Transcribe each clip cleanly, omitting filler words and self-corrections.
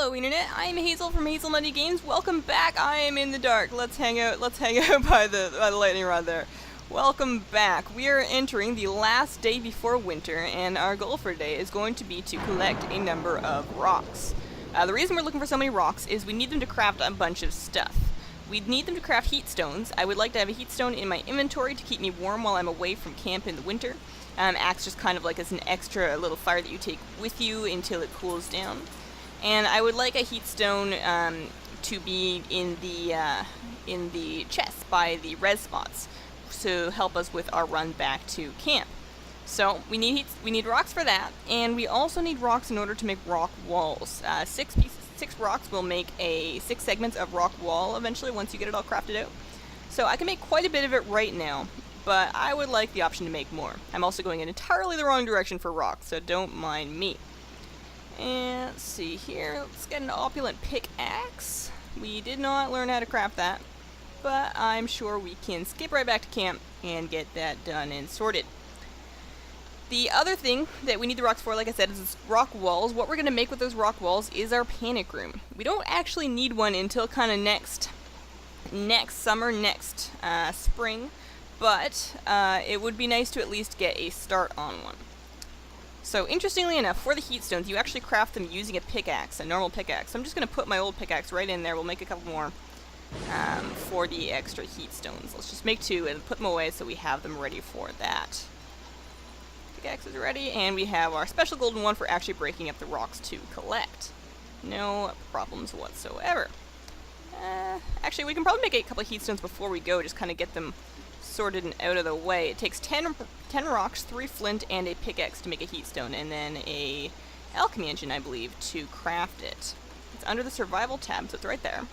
Hello Internet, I am Hazel from Hazel Nutty Games. Welcome back. I am in the dark. Let's hang out by the lightning rod there. Welcome back. We are entering the last day before winter, and our goal for today is going to be to collect a number of rocks. The reason we're looking for so many rocks is we need them to craft a bunch of stuff. We need them to craft heat stones. I would like to have a heat stone in my inventory to keep me warm while I'm away from camp in the winter. Acts just kind of like as an extra little fire that you take with you until it cools down. And I would like a heat stone to be in the chest by the res spots to help us with our run back to camp. So we need rocks for that, and we also need rocks in order to make rock walls. 6 rocks will make 6 segments of rock wall eventually once you get it all crafted out. So I can make quite a bit of it right now, but I would like the option to make more. I'm also going in entirely the wrong direction for rocks, so don't mind me. And let's see here, let's get an opulent pickaxe. We did not learn how to craft that, but I'm sure we can skip right back to camp and get that done and sorted. The other thing that we need the rocks for, like I said, is rock walls. What we're going to make with those rock walls is our panic room. We don't actually need one until kind of next summer, next spring, but it would be nice to at least get a start on one. So, interestingly enough, for the heat stones, you actually craft them using a pickaxe, a normal pickaxe. So I'm just going to put my old pickaxe right in there. We'll make a couple more for the extra heat stones. Let's just make 2 and put them away so we have them ready for that. Pickaxe is ready, and we have our special golden one for actually breaking up the rocks to collect. No problems whatsoever. Actually, we can probably make a couple of heat stones before we go, just kind of get them sorted and out of the way. It takes 10 rocks, 3 flint, and a pickaxe to make a heat stone, and then a alchemy engine, I believe, to craft it. It's under the survival tab, so it's right there.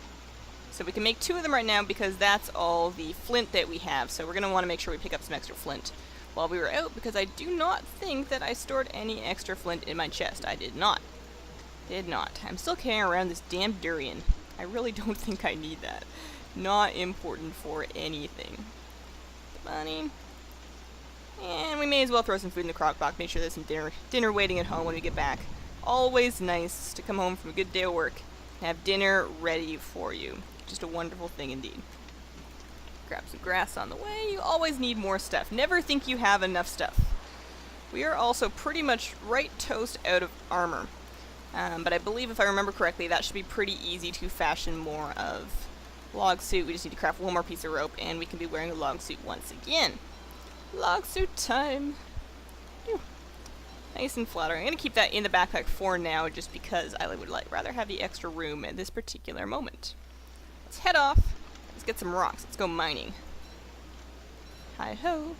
So we can make 2 of them right now because that's all the flint that we have, so we're going to want to make sure we pick up some extra flint while we were out, because I do not think that I stored any extra flint in my chest. I did not. I'm still carrying around this damn durian. I really don't think I need that. Not important for anything. Bunny. And we may as well throw some food in the crock pot, make sure there's some dinner waiting at home when we get back. Always nice to come home from a good day of work and have dinner ready for you. Just a wonderful thing indeed. Grab some grass on the way. You always need more stuff. Never think you have enough stuff. We are also pretty much right toast out of armor. But I believe, if I remember correctly, that should be pretty easy to fashion more of. Log suit, we just need to craft one more piece of rope, and we can be wearing a log suit once again. Log suit time. Whew. Nice and flattering. I'm going to keep that in the backpack for now, just because I would rather have the extra room at this particular moment. Let's head off. Let's get some rocks. Let's go mining. Hi-ho.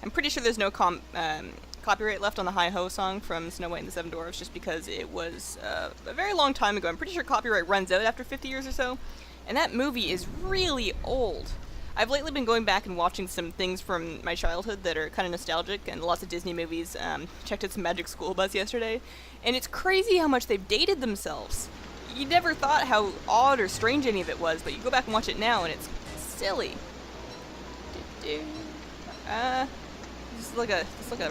I'm pretty sure there's no copyright left on the Hi-Ho song from Snow White and the Seven Dwarfs, just because it was a very long time ago. I'm pretty sure copyright runs out after 50 years or so, and that movie is really old. I've lately been going back and watching some things from my childhood that are kind of nostalgic, and lots of Disney movies. Checked out some Magic School Bus yesterday, and it's crazy how much they've dated themselves. You never thought how odd or strange any of it was, but you go back and watch it now, and it's silly. This is like a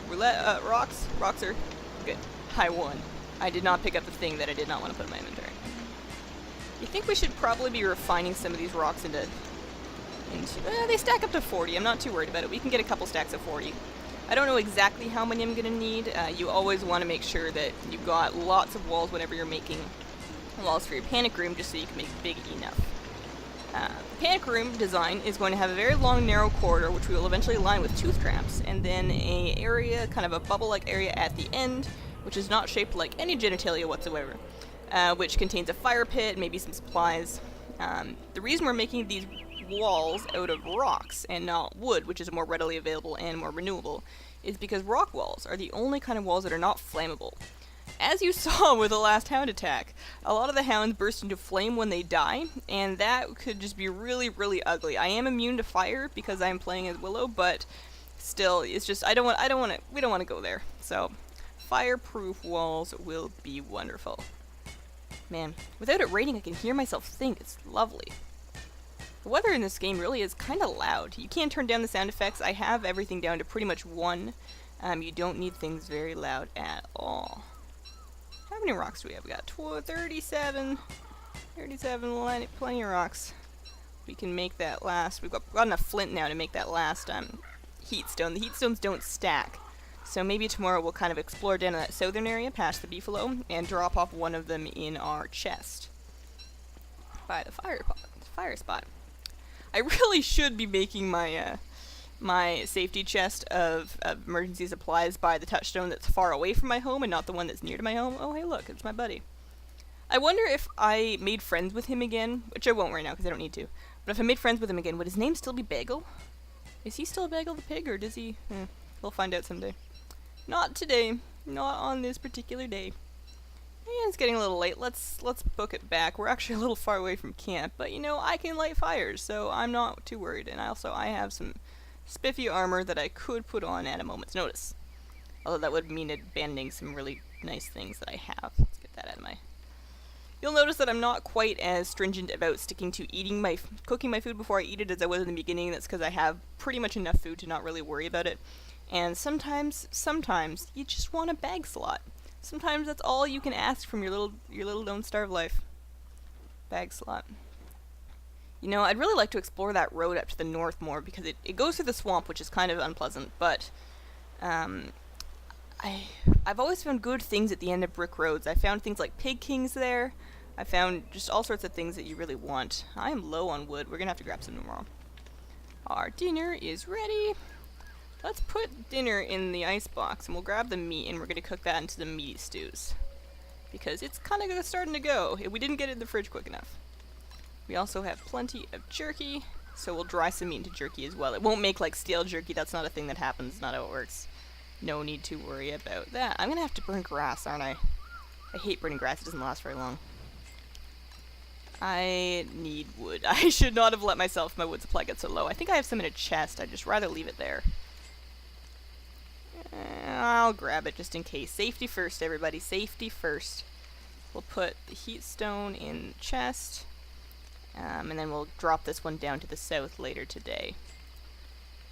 roulette. Rocks are good. I won. I did not pick up the thing that I did not want to put in my inventory. You think we should probably be refining some of these rocks into they stack up to 40. I'm not too worried about it. We can get a couple stacks of 40. I don't know exactly how many I'm going to need. You always want to make sure that you've got lots of walls whenever you're making walls for your panic room, just so you can make big enough. The panic room design is going to have a very long, narrow corridor, which we will eventually line with tooth traps, and then a area, kind of a bubble-like area at the end, which is not shaped like any genitalia whatsoever, which contains a fire pit, maybe some supplies. The reason we're making these walls out of rocks and not wood, which is more readily available and more renewable, is because rock walls are the only kind of walls that are not flammable. As you saw with the last hound attack, a lot of the hounds burst into flame when they die, and that could just be really, really ugly. I am immune to fire because I'm playing as Willow, but still, it's just we don't want to go there. So, fireproof walls will be wonderful. Man, without it raining, I can hear myself think. It's lovely. The weather in this game really is kind of loud. You can't turn down the sound effects. I have everything down to pretty much 1. You don't need things very loud at all. many rocks do we have? We got 37. 37, plenty of rocks. We can make that last. We've got enough flint now to make that last heat stone. The heat stones don't stack. So maybe tomorrow we'll kind of explore down in that southern area past the beefalo and drop off one of them in our chest by the fire spot. I really should be making my my safety chest of emergency supplies by the touchstone that's far away from my home and not the one that's near to my home. Oh, hey, look, it's my buddy. I wonder if I made friends with him again, which I won't right now because I don't need to. But if I made friends with him again, would his name still be Bagel? Is he still Bagel the pig, or does he? We'll find out someday. Not today. Not on this particular day. Yeah, it's getting a little late. Let's book it back. We're actually a little far away from camp, but you know, I can light fires, so I'm not too worried. And I have some spiffy armor that I could put on at a moment's notice. Although that would mean abandoning some really nice things that I have. Let's get that out of my... You'll notice that I'm not quite as stringent about sticking to cooking my food before I eat it as I was in the beginning. That's because I have pretty much enough food to not really worry about it. And sometimes you just want a bag slot. Sometimes that's all you can ask from your little don't starve life. Bag slot. You know, I'd really like to explore that road up to the north more because it goes through the swamp, which is kind of unpleasant, but I've always found good things at the end of brick roads. I found things like pig kings there. I found just all sorts of things that you really want. I am low on wood. We're gonna have to grab some tomorrow. Our dinner is ready. Let's put dinner in the ice box and we'll grab the meat and we're gonna cook that into the meaty stews. Because it's kind of starting to go. We didn't get it in the fridge quick enough. We also have plenty of jerky, so we'll dry some meat into jerky as well. It won't make like stale jerky. That's not a thing that happens. It's not how it works. No need to worry about that. I'm gonna have to burn grass, aren't I? I hate burning grass. It doesn't last very long. I need wood. I should not have let my wood supply get so low. I think I have some in a chest. I'd just rather leave it there. I'll grab it just in case. Safety first, everybody. Safety first. We'll put the heat stone in the chest. And then we'll drop this one down to the south later today.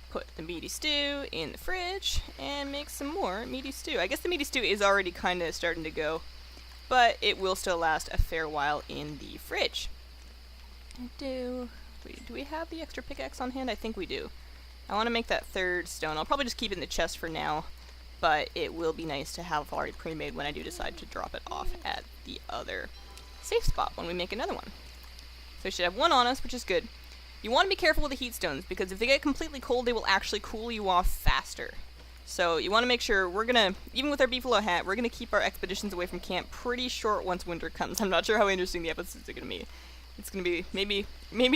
Put the meaty stew in the fridge and make some more meaty stew. I guess the meaty stew is already kind of starting to go, but it will still last a fair while in the fridge. Do we have the extra pickaxe on hand? I think we do. I want to make that third stone. I'll probably just keep it in the chest for now, but it will be nice to have already pre-made when I do decide to drop it off at the other safe spot when we make another one. So we should have one on us, which is good. You want to be careful with the heat stones, because if they get completely cold, they will actually cool you off faster. So you want to make sure even with our beefalo hat, we're going to keep our expeditions away from camp pretty short once winter comes. I'm not sure how interesting the episodes are going to be. It's going to be, maybe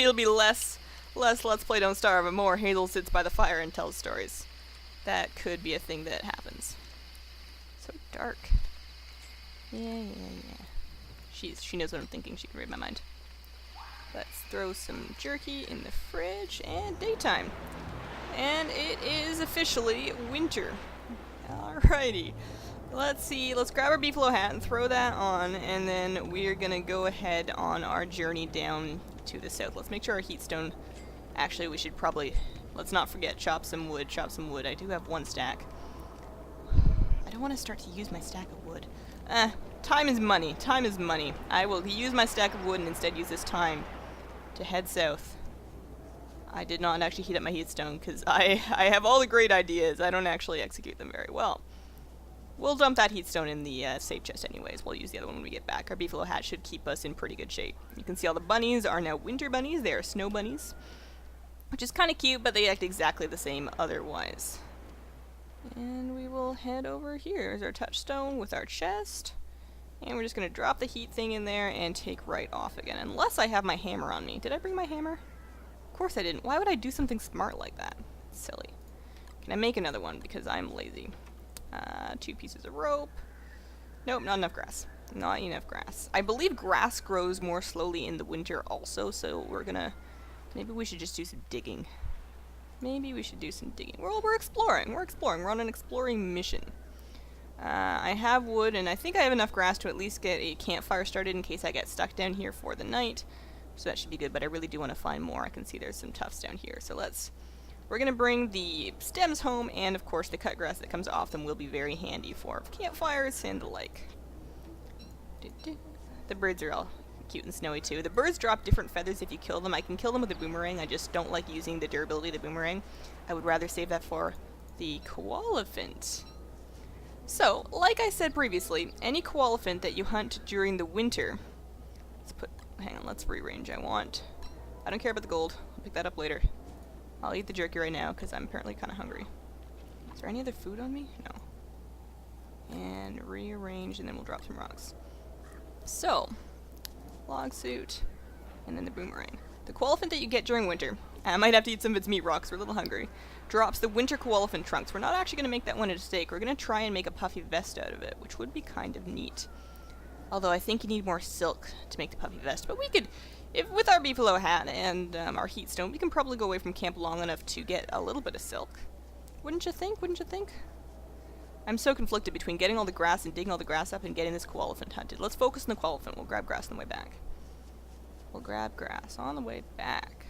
it'll be less Let's Play Don't Starve, and more Hazel sits by the fire and tells stories. That could be a thing that happens. So dark. Yeah. She knows what I'm thinking. She can read my mind. Let's throw some jerky in the fridge, and daytime. And it is officially winter. Alrighty. Let's see, let's grab our beefalo hat and throw that on, and then we're gonna go ahead on our journey down to the south. Let's make sure our heat stone, actually we should probably, let's not forget, chop some wood. I do have one stack. I don't want to start to use my stack of wood. Time is money. I will use my stack of wood and instead use this time to head south. I did not actually heat up my heat stone because I have all the great ideas. I don't actually execute them very well. We'll dump that heat stone in the safe chest anyways. We'll use the other one when we get back. Our beefalo hat should keep us in pretty good shape. You can see all the bunnies are now winter bunnies. They are snow bunnies, which is kind of cute, but they act exactly the same otherwise. And we will head over here. Here's our touchstone with our chest. And we're just going to drop the heat thing in there and take right off again. Unless I have my hammer on me. Did I bring my hammer? Of course I didn't. Why would I do something smart like that? It's silly. Can I make another one? Because I'm lazy. 2 pieces of rope. Nope, not enough grass. Not enough grass. I believe grass grows more slowly in the winter also, so we're gonna... Maybe we should just do some digging. Well, we're exploring. We're on an exploring mission. I have wood, and I think I have enough grass to at least get a campfire started in case I get stuck down here for the night. So that should be good, but I really do want to find more. I can see there's some tufts down here. So we're going to bring the stems home, and of course the cut grass that comes off them will be very handy for campfires and the like. The birds are all cute and snowy too. The birds drop different feathers if you kill them. I can kill them with a boomerang. I just don't like using the durability of the boomerang. I would rather save that for the koalefant. So, like I said previously, any koalefant that you hunt during the winter... Hang on, let's rearrange. I don't care about the gold. I'll pick that up later. I'll eat the jerky right now, because I'm apparently kind of hungry. Is there any other food on me? No. And rearrange, and then we'll drop some rocks. So, log suit, and then the boomerang. The koalefant that you get during winter, I might have to eat some of its meat rocks, we're a little hungry, drops the winter koalefant trunks. We're not actually going to make that one a steak. We're going to try and make a puffy vest out of it, which would be kind of neat. Although I think you need more silk to make the puffy vest. But we could, with our beefalo hat and our heat stone, we can probably go away from camp long enough to get a little bit of silk. Wouldn't you think? Wouldn't you think? I'm so conflicted between getting all the grass and digging all the grass up and getting this koalefant hunted. Let's focus on the koalefant. We'll grab grass on the way back. We'll grab grass on the way back.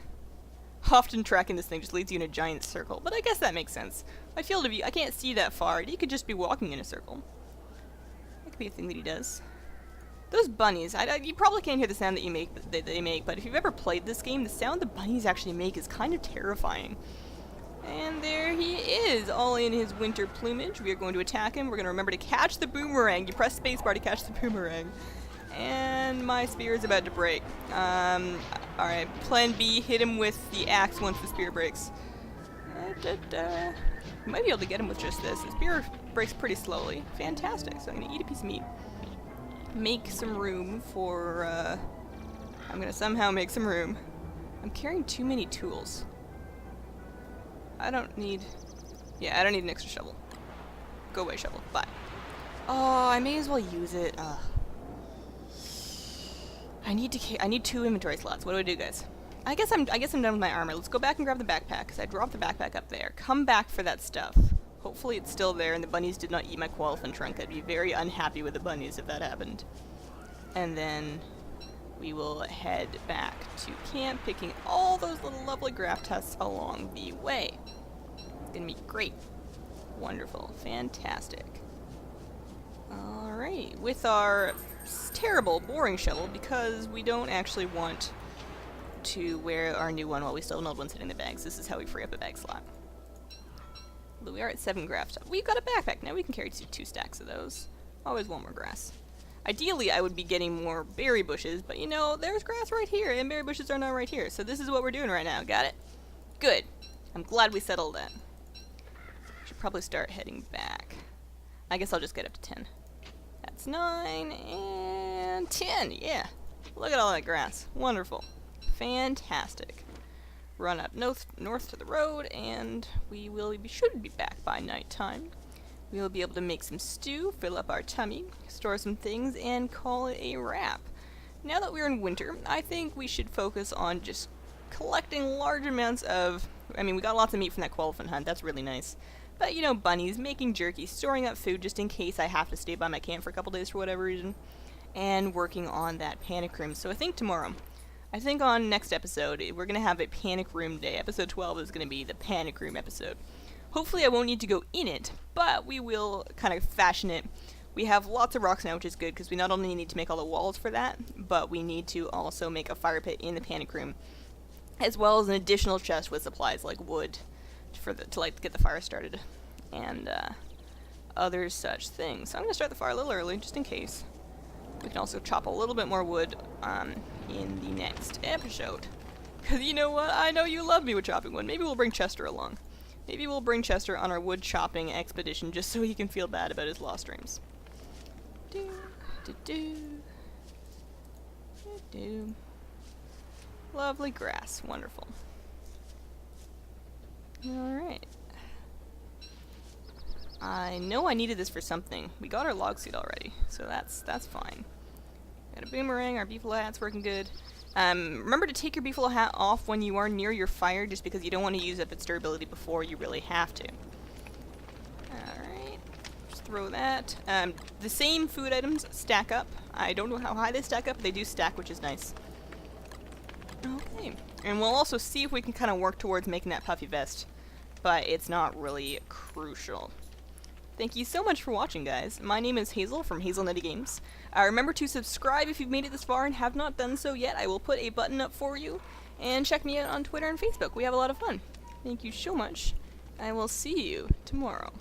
Often tracking this thing just leads you in a giant circle, but I guess that makes sense. My field of view, I can't see that far. He could just be walking in a circle. That could be a thing that he does. Those bunnies, you probably can't hear the sound that they make, but if you've ever played this game, the sound the bunnies actually make is kind of terrifying. And there he is, all in his winter plumage. We are going to attack him. We're going to remember to catch the boomerang. You press spacebar to catch the boomerang. And my spear is about to break. Alright, plan B, hit him with the axe once the spear breaks. You might be able to get him with just this. The spear breaks pretty slowly. Fantastic. So I'm going to eat a piece of meat. Make some room for, I'm gonna somehow make some room. I'm carrying too many tools. I don't need an extra shovel. Go away, shovel. Bye. Oh, I may as well use it. I need 2 inventory slots. What do I do, guys? I guess I'm done with my armor. Let's go back and grab the backpack, because I dropped the backpack up there. Come back for that stuff. Hopefully it's still there and the bunnies did not eat my koalefant trunk. I'd be very unhappy with the bunnies if that happened. And then we will head back to camp, picking all those little lovely graft tusks along the way. It's gonna be great. Wonderful. Fantastic. Alright, with our terrible, boring shovel, because we don't actually want to wear our new one while we still have an old one sitting in the bags. This is how we free up a bag slot. But we are at 7 graft. We've got a backpack now. We can carry 2 stacks of those. Always want more grass. Ideally, I would be getting more berry bushes, but you know, there's grass right here, and berry bushes are not right here. So this is what we're doing right now. Got it? Good. I'm glad we settled that. Should probably start heading back. I guess I'll just get up to 10. That's 9 and 10. Yeah. Look at all that grass. Wonderful. Fantastic. Run up north to the road, and we should be back by nighttime. We will be able to make some stew, fill up our tummy, store some things, and call it a wrap. Now that we're in winter, I think we should focus on just collecting large amounts of... I mean, we got lots of meat from that koalefant hunt, that's really nice. But, you know, bunnies, making jerky, storing up food just in case I have to stay by my camp for a couple days for whatever reason, and working on that panic room. So I think tomorrow... I think on next episode, we're going to have a panic room day. Episode 12 is going to be the panic room episode. Hopefully I won't need to go in it, but we will kind of fashion it. We have lots of rocks now, which is good, because we not only need to make all the walls for that, but we need to also make a fire pit in the panic room, as well as an additional chest with supplies like wood to get the fire started, and other such things. So I'm going to start the fire a little early, just in case. We can also chop a little bit more wood in the next episode. Because you know what? I know you love me with chopping wood. Maybe we'll bring Chester along. Maybe we'll bring Chester on our wood chopping expedition just so he can feel bad about his lost dreams. Lovely grass. Wonderful. Alright. I know I needed this for something. We got our log suit already, so that's fine. Got a boomerang, our beefalo hat's working good. Remember to take your beefalo hat off when you are near your fire, just because you don't want to use up its durability before you really have to. Alright, just throw that. The same food items stack up. I don't know how high they stack up, but they do stack, which is nice. Okay, and we'll also see if we can kind of work towards making that puffy vest, but it's not really crucial. Thank you so much for watching, guys. My name is Hazel from Hazel Nutty Games. Remember to subscribe if you've made it this far and have not done so yet. I will put a button up for you. And check me out on Twitter and Facebook. We have a lot of fun. Thank you so much. I will see you tomorrow.